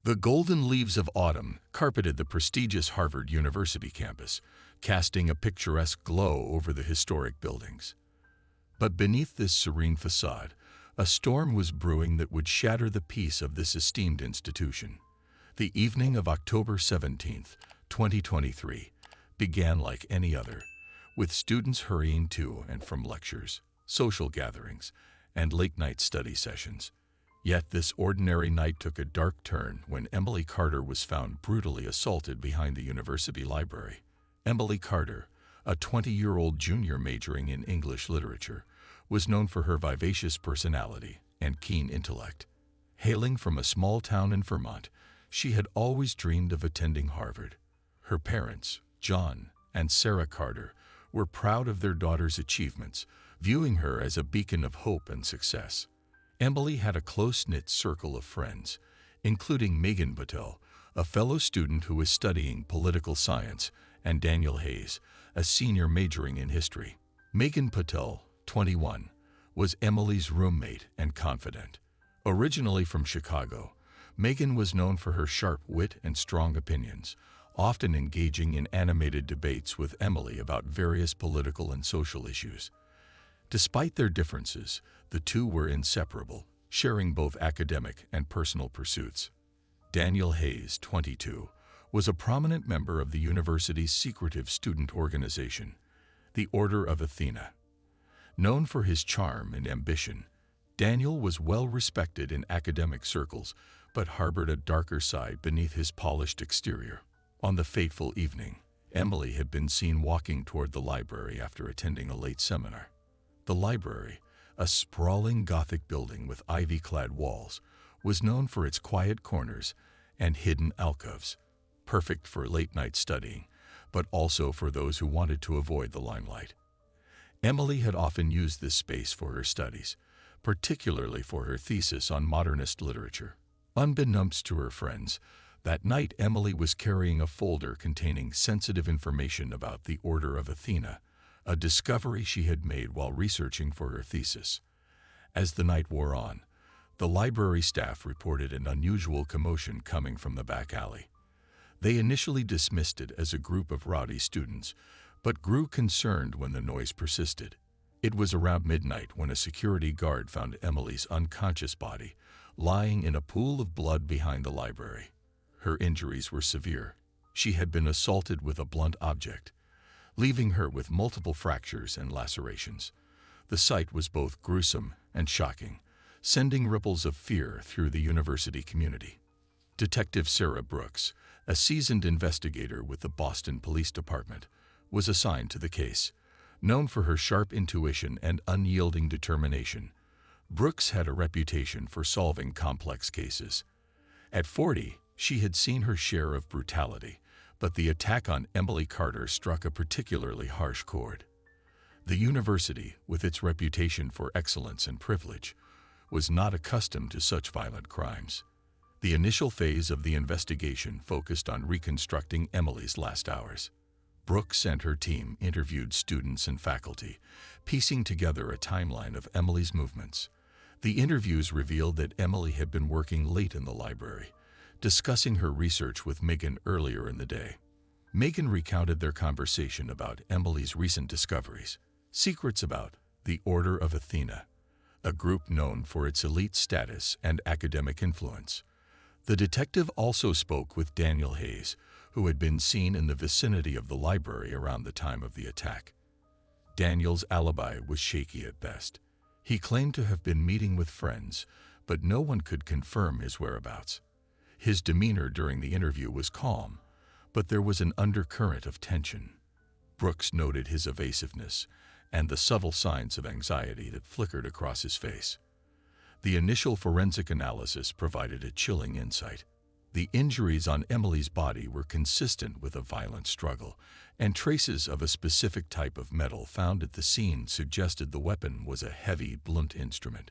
The golden leaves of autumn carpeted the prestigious Harvard University campus, casting a picturesque glow over the historic buildings. But beneath this serene facade, a storm was brewing that would shatter the peace of this esteemed institution. The evening of October 17, 2023, began like any other, with students hurrying to and from lectures, social gatherings, and late-night study sessions. Yet this ordinary night took a dark turn when Emily Carter was found brutally assaulted behind the university library. Emily Carter, a 20-year-old junior majoring in English literature, was known for her vivacious personality and keen intellect. Hailing from a small town in Vermont, she had always dreamed of attending Harvard. Her parents, John and Sarah Carter, were proud of their daughter's achievements, viewing her as a beacon of hope and success. Emily had a close-knit circle of friends, including Megan Patel, a fellow student who was studying political science, and Daniel Hayes, a senior majoring in history. Megan Patel, 21, was Emily's roommate and confidant. Originally from Chicago, Megan was known for her sharp wit and strong opinions, often engaging in animated debates with Emily about various political and social issues. Despite their differences, the two were inseparable, sharing both academic and personal pursuits. Daniel Hayes, 22, was a prominent member of the university's secretive student organization, the Order of Athena. Known for his charm and ambition, Daniel was well respected in academic circles, but harbored a darker side beneath his polished exterior. On the fateful evening, Emily had been seen walking toward the library after attending a late seminar. The library, a sprawling Gothic building with ivy-clad walls, was known for its quiet corners and hidden alcoves, perfect for late-night studying, but also for those who wanted to avoid the limelight. Emily had often used this space for her studies, particularly for her thesis on modernist literature. Unbeknownst to her friends, that night Emily was carrying a folder containing sensitive information about the Order of Athena, a discovery she had made while researching for her thesis. As the night wore on, the library staff reported an unusual commotion coming from the back alley. They initially dismissed it as a group of rowdy students, but grew concerned when the noise persisted. It was around midnight when a security guard found Emily's unconscious body lying in a pool of blood behind the library. Her injuries were severe. She had been assaulted with a blunt object, leaving her with multiple fractures and lacerations. The sight was both gruesome and shocking, sending ripples of fear through the university community. Detective Sarah Brooks, a seasoned investigator with the Boston Police Department, was assigned to the case. Known for her sharp intuition and unyielding determination, Brooks had a reputation for solving complex cases. At 40, she had seen her share of brutality, but the attack on Emily Carter struck a particularly harsh chord. The university, with its reputation for excellence and privilege, was not accustomed to such violent crimes. The initial phase of the investigation focused on reconstructing Emily's last hours. Brooks and her team interviewed students and faculty, piecing together a timeline of Emily's movements. The interviews revealed that Emily had been working late in the library, discussing her research with Megan earlier in the day. Megan recounted their conversation about Emily's recent discoveries, secrets about the Order of Athena, a group known for its elite status and academic influence. The detective also spoke with Daniel Hayes, who had been seen in the vicinity of the library around the time of the attack. Daniel's alibi was shaky at best. He claimed to have been meeting with friends, but no one could confirm his whereabouts. His demeanor during the interview was calm, but there was an undercurrent of tension. Brooks noted his evasiveness and the subtle signs of anxiety that flickered across his face. The initial forensic analysis provided a chilling insight. The injuries on Emily's body were consistent with a violent struggle, and traces of a specific type of metal found at the scene suggested the weapon was a heavy, blunt instrument.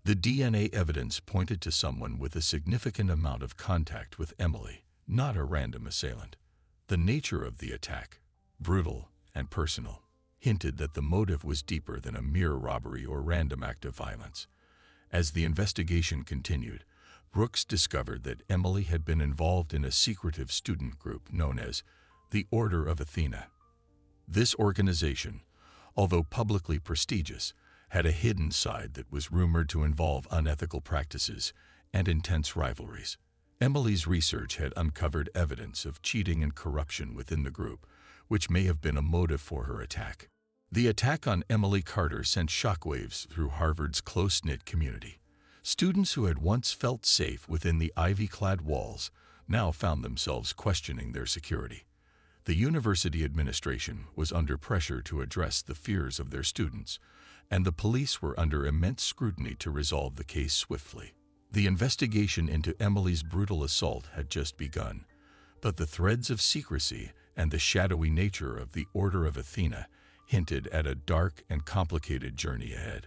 The DNA evidence pointed to someone with a significant amount of contact with Emily, not a random assailant. The nature of the attack, brutal and personal, hinted that the motive was deeper than a mere robbery or random act of violence. As the investigation continued, Brooks discovered that Emily had been involved in a secretive student group known as the Order of Athena. This organization, although publicly prestigious, had a hidden side that was rumored to involve unethical practices and intense rivalries. Emily's research had uncovered evidence of cheating and corruption within the group, which may have been a motive for her attack. The attack on Emily Carter sent shockwaves through Harvard's close-knit community. Students who had once felt safe within the ivy-clad walls now found themselves questioning their security. The university administration was under pressure to address the fears of their students, and the police were under immense scrutiny to resolve the case swiftly. The investigation into Emily's brutal assault had just begun, but the threads of secrecy and the shadowy nature of the Order of Athena hinted at a dark and complicated journey ahead.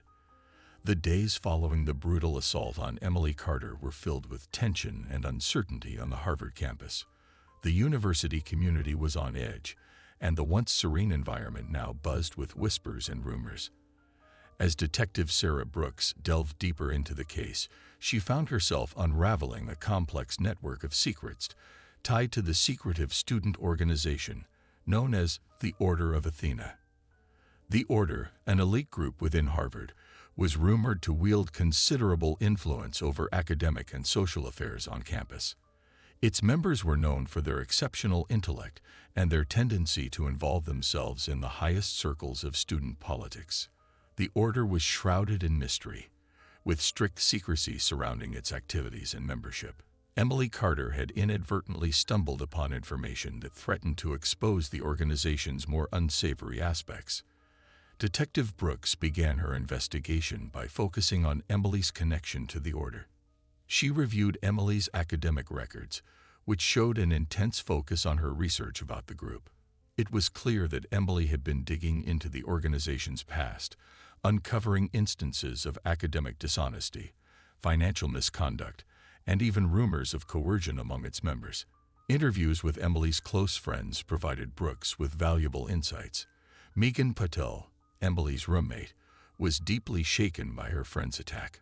The days following the brutal assault on Emily Carter were filled with tension and uncertainty on the Harvard campus. The university community was on edge, and the once serene environment now buzzed with whispers and rumors. As Detective Sarah Brooks delved deeper into the case, she found herself unraveling a complex network of secrets tied to the secretive student organization known as the Order of Athena. The Order, an elite group within Harvard, was rumored to wield considerable influence over academic and social affairs on campus. Its members were known for their exceptional intellect and their tendency to involve themselves in the highest circles of student politics. The Order was shrouded in mystery, with strict secrecy surrounding its activities and membership. Emily Carter had inadvertently stumbled upon information that threatened to expose the organization's more unsavory aspects. Detective Brooks began her investigation by focusing on Emily's connection to the Order. She reviewed Emily's academic records, which showed an intense focus on her research about the group. It was clear that Emily had been digging into the organization's past, uncovering instances of academic dishonesty, financial misconduct, and even rumors of coercion among its members. Interviews with Emily's close friends provided Brooks with valuable insights. Megan Patel, Emily's roommate, was deeply shaken by her friend's attack.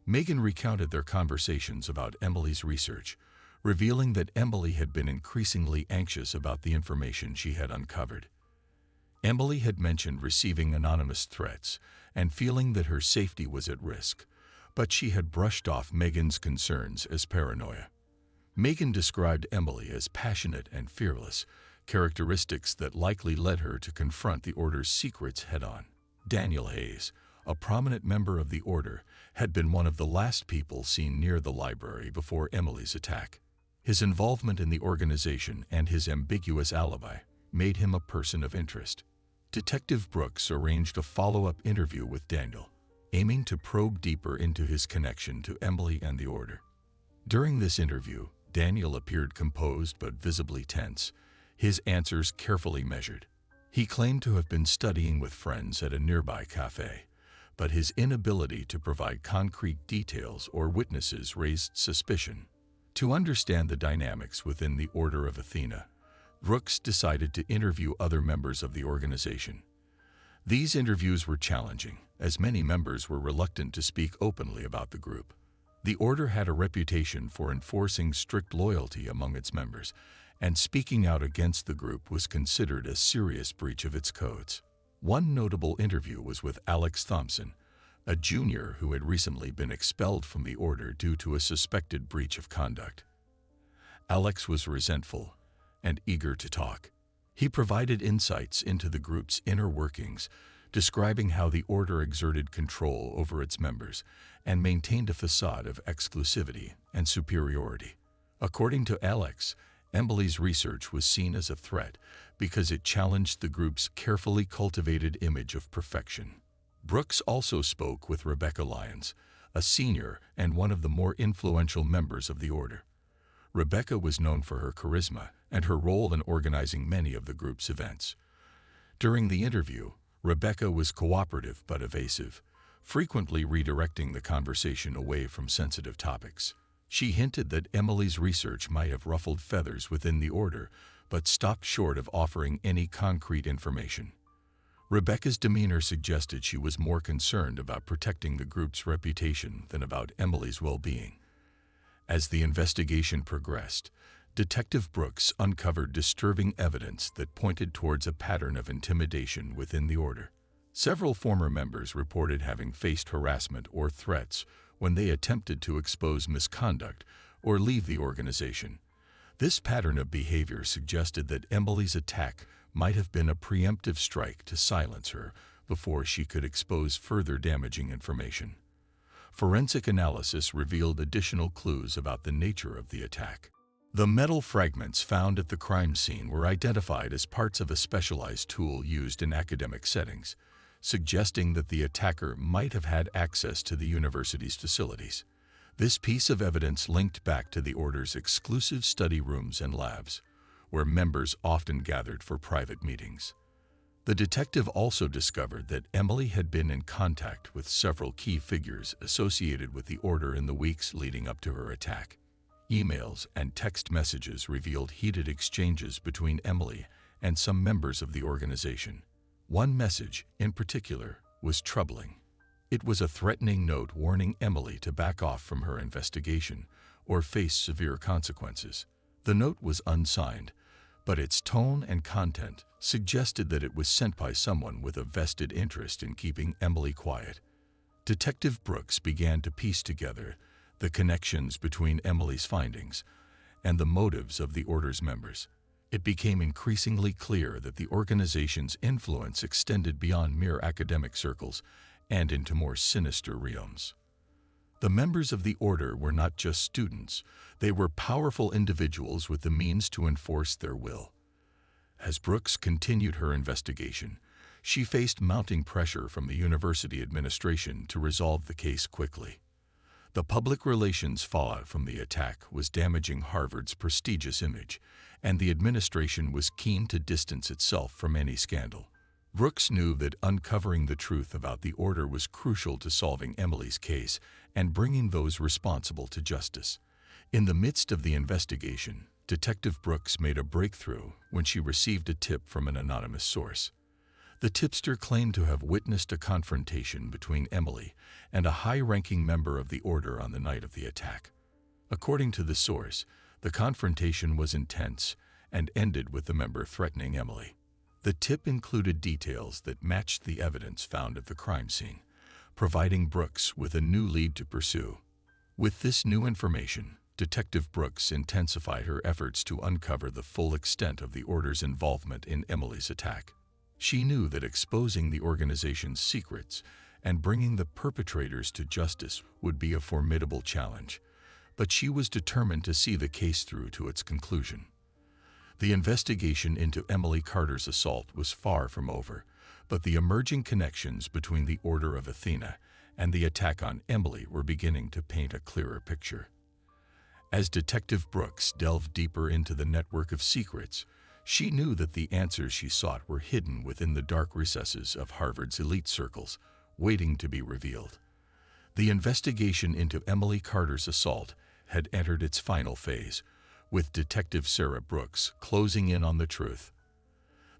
Megan recounted their conversations about Emily's research, revealing that Emily had been increasingly anxious about the information she had uncovered. Emily had mentioned receiving anonymous threats and feeling that her safety was at risk, but she had brushed off Megan's concerns as paranoia. Megan described Emily as passionate and fearless, characteristics that likely led her to confront the Order's secrets head-on. Daniel Hayes, a prominent member of the Order, had been one of the last people seen near the library before Emily's attack. His involvement in the organization and his ambiguous alibi made him a person of interest. Detective Brooks arranged a follow-up interview with Daniel, aiming to probe deeper into his connection to Emily and the Order. During this interview, Daniel appeared composed but visibly tense, his answers carefully measured. He claimed to have been studying with friends at a nearby cafe, but his inability to provide concrete details or witnesses raised suspicion. To understand the dynamics within the Order of Athena, Brooks decided to interview other members of the organization. These interviews were challenging, as many members were reluctant to speak openly about the group. The Order had a reputation for enforcing strict loyalty among its members, and speaking out against the group was considered a serious breach of its codes. One notable interview was with Alex Thompson, a junior who had recently been expelled from the Order due to a suspected breach of conduct. Alex was resentful and eager to talk. He provided insights into the group's inner workings, describing how the Order exerted control over its members and maintained a facade of exclusivity and superiority. According to Alex, Emily's research was seen as a threat because it challenged the group's carefully cultivated image of perfection. Brooks also spoke with Rebecca Lyons, a senior and one of the more influential members of the Order. Rebecca was known for her charisma and her role in organizing many of the group's events. During the interview, Rebecca was cooperative but evasive, frequently redirecting the conversation away from sensitive topics. She hinted that Emily's research might have ruffled feathers within the Order, but stopped short of offering any concrete information. Rebecca's demeanor suggested she was more concerned about protecting the group's reputation than about Emily's well-being. As the investigation progressed, Detective Brooks uncovered disturbing evidence that pointed towards a pattern of intimidation within the order. Several former members reported having faced harassment or threats when they attempted to expose misconduct or leave the organization. This pattern of behavior suggested that Emily's attack might have been a preemptive strike to silence her before she could expose further damaging information. Forensic analysis revealed additional clues about the nature of the attack. The metal fragments found at the crime scene were identified as parts of a specialized tool used in academic settings, suggesting that the attacker might have had access to the university's facilities. This piece of evidence linked back to the Order's exclusive study rooms and labs, where members often gathered for private meetings. The detective also discovered that Emily had been in contact with several key figures associated with the Order in the weeks leading up to her attack. Emails and text messages revealed heated exchanges between Emily and some members of the organization. One message, in particular, was troubling. It was a threatening note warning Emily to back off from her investigation or face severe consequences. The note was unsigned, but its tone and content suggested that it was sent by someone with a vested interest in keeping Emily quiet. Detective Brooks began to piece together the connections between Emily's findings and the motives of the Order's members. It became increasingly clear that the organization's influence extended beyond mere academic circles and into more sinister realms. The members of the Order were not just students, they were powerful individuals with the means to enforce their will. As Brooks continued her investigation, she faced mounting pressure from the university administration to resolve the case quickly. The public relations fallout from the attack was damaging Harvard's prestigious image, and the administration was keen to distance itself from any scandal. Brooks knew that uncovering the truth about the Order was crucial to solving Emily's case and bringing those responsible to justice. In the midst of the investigation, Detective Brooks made a breakthrough when she received a tip from an anonymous source. The tipster claimed to have witnessed a confrontation between Emily and a high-ranking member of the Order on the night of the attack. According to the source, the confrontation was intense and ended with the member threatening Emily. The tip included details that matched the evidence found at the crime scene, providing Brooks with a new lead to pursue. With this new information, Detective Brooks intensified her efforts to uncover the full extent of the Order's involvement in Emily's attack. She knew that exposing the organization's secrets and bringing the perpetrators to justice would be a formidable challenge, but she was determined to see the case through to its conclusion. The investigation into Emily Carter's assault was far from over, but the emerging connections between the Order of Athena and the attack on Emily were beginning to paint a clearer picture. As Detective Brooks delved deeper into the network of secrets, she knew that the answers she sought were hidden within the dark recesses of Harvard's elite circles, waiting to be revealed. The investigation into Emily Carter's assault had entered its final phase, with Detective Sarah Brooks closing in on the truth.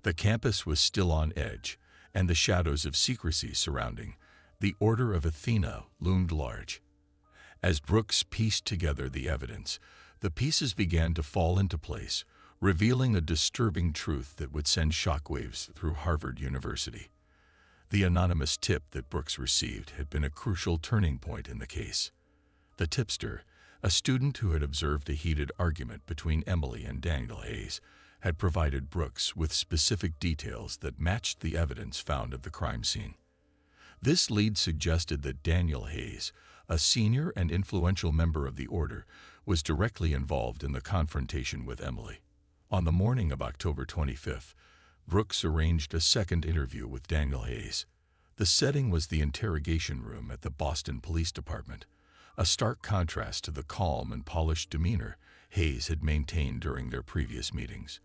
The campus was still on edge, and the shadows of secrecy surrounding the Order of Athena loomed large. As Brooks pieced together the evidence, the pieces began to fall into place, revealing a disturbing truth that would send shockwaves through Harvard University. The anonymous tip that Brooks received had been a crucial turning point in the case. The tipster, a student who had observed a heated argument between Emily and Daniel Hayes, had provided Brooks with specific details that matched the evidence found at the crime scene. This lead suggested that Daniel Hayes, a senior and influential member of the Order, was directly involved in the confrontation with Emily. On the morning of October 25th, Brooks arranged a second interview with Daniel Hayes. The setting was the interrogation room at the Boston Police Department, a stark contrast to the calm and polished demeanor Hayes had maintained during their previous meetings.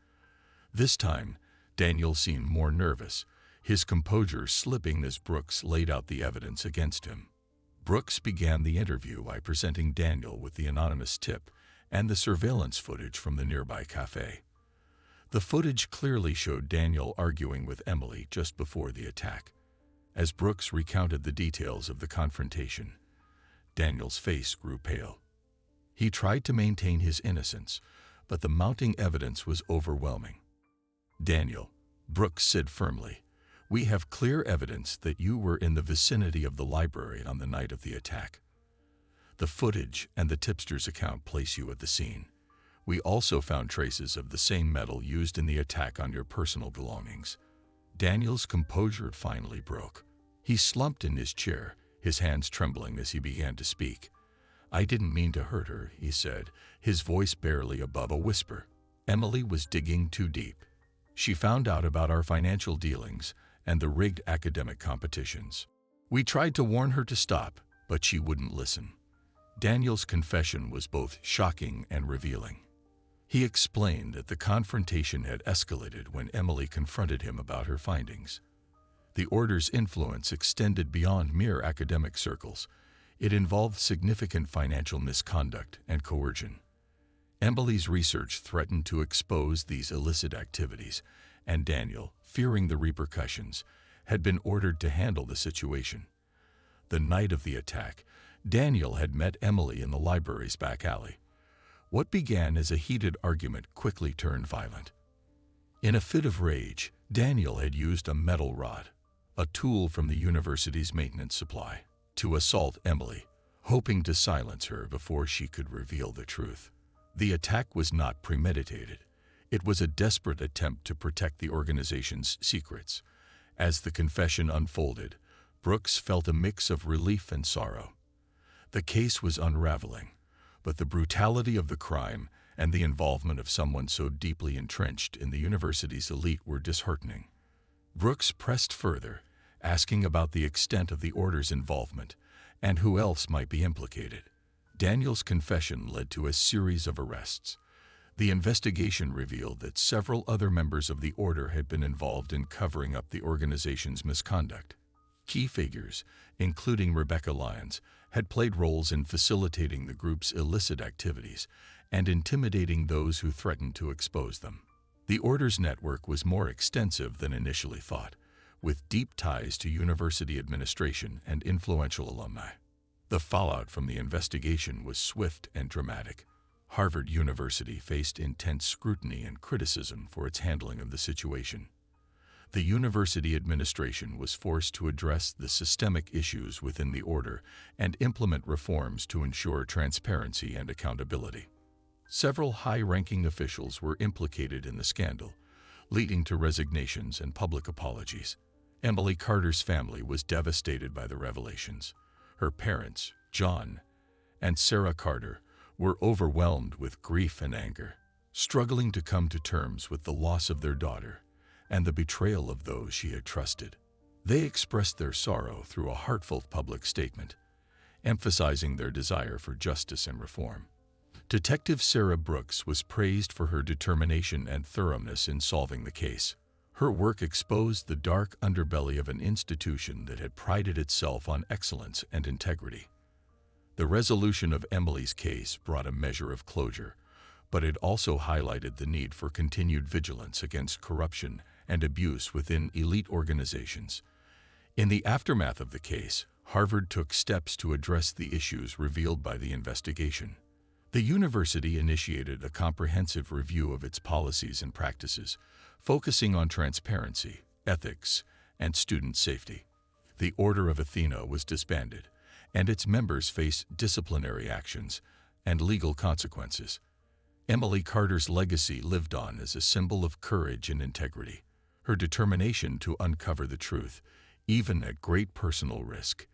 This time, Daniel seemed more nervous, his composure slipping as Brooks laid out the evidence against him. Brooks began the interview by presenting Daniel with the anonymous tip and the surveillance footage from the nearby cafe. The footage clearly showed Daniel arguing with Emily just before the attack. As Brooks recounted the details of the confrontation, Daniel's face grew pale. He tried to maintain his innocence, but the mounting evidence was overwhelming. "Daniel," Brooks said firmly, "we have clear evidence that you were in the vicinity of the library on the night of the attack. The footage and the tipster's account place you at the scene. We also found traces of the same metal used in the attack on your personal belongings." Daniel's composure finally broke. He slumped in his chair, his hands trembling as he began to speak. "I didn't mean to hurt her," he said, his voice barely above a whisper. "Emily was digging too deep. She found out about our financial dealings and the rigged academic competitions. We tried to warn her to stop, but she wouldn't listen." Daniel's confession was both shocking and revealing. He explained that the confrontation had escalated when Emily confronted him about her findings. The order's influence extended beyond mere academic circles. It involved significant financial misconduct and coercion. Emily's research threatened to expose these illicit activities, and Daniel, fearing the repercussions, had been ordered to handle the situation. The night of the attack, Daniel had met Emily in the library's back alley. What began as a heated argument quickly turned violent. In a fit of rage, Daniel had used a metal rod, a tool from the university's maintenance supply, to assault Emily, hoping to silence her before she could reveal the truth. The attack was not premeditated. It was a desperate attempt to protect the organization's secrets. As the confession unfolded, Brooks felt a mix of relief and sorrow. The case was unraveling, but the brutality of the crime and the involvement of someone so deeply entrenched in the university's elite were disheartening. Brooks pressed further, asking about the extent of the order's involvement and who else might be implicated. Daniel's confession led to a series of arrests. The investigation revealed that several other members of the order had been involved in covering up the organization's misconduct. Key figures, including Rebecca Lyons, had played roles in facilitating the group's illicit activities and intimidating those who threatened to expose them. The order's network was more extensive than initially thought, with deep ties to university administration and influential alumni. The fallout from the investigation was swift and dramatic. Harvard University faced intense scrutiny and criticism for its handling of the situation. The university administration was forced to address the systemic issues within the order and implement reforms to ensure transparency and accountability. Several high-ranking officials were implicated in the scandal, leading to resignations and public apologies. Emily Carter's family was devastated by the revelations. Her parents, John and Sarah Carter, were overwhelmed with grief and anger, struggling to come to terms with the loss of their daughter and the betrayal of those she had trusted. They expressed their sorrow through a heartfelt public statement, emphasizing their desire for justice and reform. Detective Sarah Brooks was praised for her determination and thoroughness in solving the case. Her work exposed the dark underbelly of an institution that had prided itself on excellence and integrity. The resolution of Emily's case brought a measure of closure, but it also highlighted the need for continued vigilance against corruption and abuse within elite organizations. In the aftermath of the case, Harvard took steps to address the issues revealed by the investigation. The university initiated a comprehensive review of its policies and practices, focusing on transparency, ethics, and student safety. The Order of Athena was disbanded, and its members faced disciplinary actions and legal consequences. Emily Carter's legacy lived on as a symbol of courage and integrity. Her determination to uncover the truth, even at great personal risk,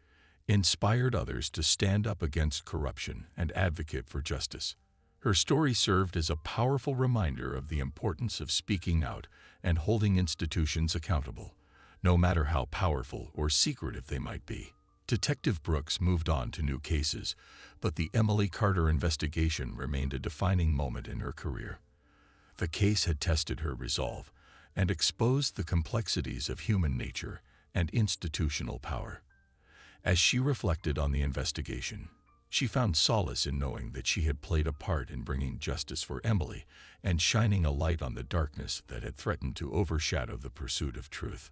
inspired others to stand up against corruption and advocate for justice. Her story served as a powerful reminder of the importance of speaking out and holding institutions accountable, no matter how powerful or secretive they might be. Detective Brooks moved on to new cases, but the Emily Carter investigation remained a defining moment in her career. The case had tested her resolve and exposed the complexities of human nature and institutional power. As she reflected on the investigation, she found solace in knowing that she had played a part in bringing justice for Emily and shining a light on the darkness that had threatened to overshadow the pursuit of truth.